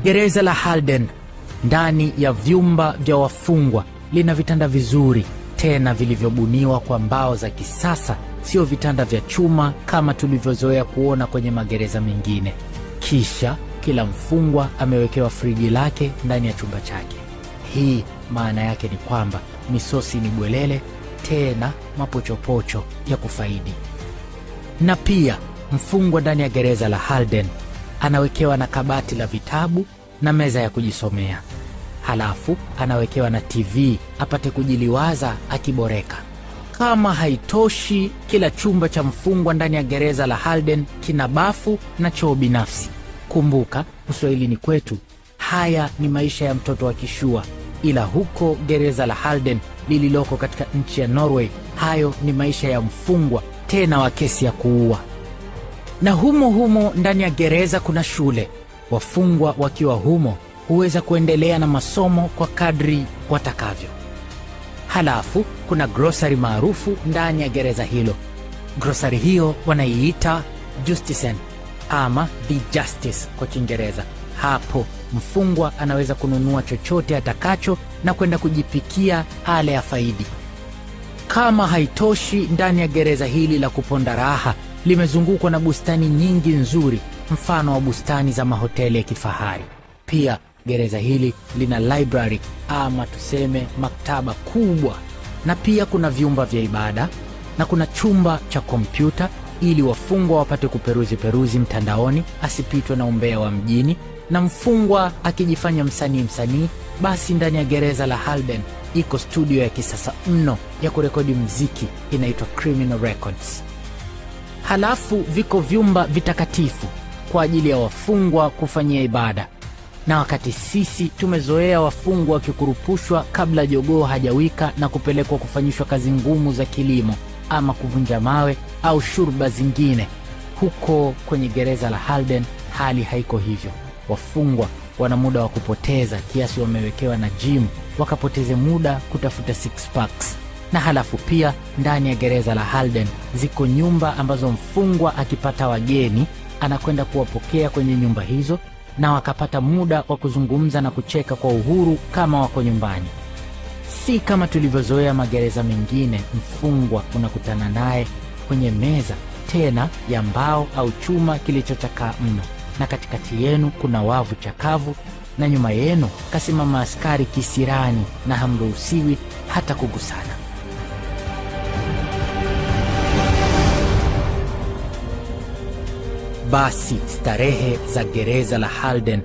Gereza la Halden ndani ya vyumba vya wafungwa lina vitanda vizuri tena vilivyobuniwa kwa mbao za kisasa, sio vitanda vya chuma kama tulivyozoea kuona kwenye magereza mengine. Kisha kila mfungwa amewekewa friji lake ndani ya chumba chake. Hii maana yake ni kwamba misosi ni bwelele tena mapochopocho ya kufaidi. Na pia mfungwa ndani ya gereza la Halden anawekewa na kabati la vitabu na meza ya kujisomea. Halafu anawekewa na TV apate kujiliwaza akiboreka. Kama haitoshi, kila chumba cha mfungwa ndani ya gereza la Halden kina bafu na choo binafsi. Kumbuka, Uswahilini kwetu haya ni maisha ya mtoto wa kishua, ila huko gereza la Halden lililoko katika nchi ya Norway, hayo ni maisha ya mfungwa tena wa kesi ya kuua. Na humo ndani ya gereza kuna shule. Wafungwa wakiwa humo huweza kuendelea na masomo kwa kadri watakavyo. Halafu kuna grocery maarufu ndani ya gereza hilo. Grocery hiyo wanaiita Justisen ama The Justice kwa Kiingereza. Hapo mfungwa anaweza kununua chochote atakacho na kwenda kujipikia ale ya faidi. Kama haitoshi, ndani ya gereza hili la kuponda raha limezungukwa na bustani nyingi nzuri, mfano wa bustani za mahoteli ya kifahari. Pia gereza hili lina library ama tuseme maktaba kubwa, na pia kuna vyumba vya ibada na kuna chumba cha kompyuta ili wafungwa wapate kuperuzi mtandaoni, asipitwe na umbea wa mjini. Na mfungwa akijifanya msanii, basi ndani ya gereza la Halden iko studio ya kisasa mno ya kurekodi mziki, inaitwa Criminal Records. Halafu viko vyumba vitakatifu kwa ajili ya wafungwa kufanyia ibada. Na wakati sisi tumezoea wafungwa wakikurupushwa kabla jogoo hajawika na kupelekwa kufanyishwa kazi ngumu za kilimo ama kuvunja mawe au shurba zingine, huko kwenye gereza la Halden hali haiko hivyo. Wafungwa wana muda wa kupoteza kiasi wamewekewa na gym, wakapoteze muda kutafuta six packs. Na halafu pia ndani ya gereza la Halden ziko nyumba ambazo mfungwa akipata wageni anakwenda kuwapokea kwenye nyumba hizo, na wakapata muda wa kuzungumza na kucheka kwa uhuru kama wako nyumbani. Si kama tulivyozoea magereza mengine, mfungwa unakutana naye kwenye meza tena ya mbao au chuma kilichochakaa mno, na katikati yenu kuna wavu chakavu, na nyuma yenu kasimama askari kisirani na hamruhusiwi hata kugusana. Basi starehe za gereza la Halden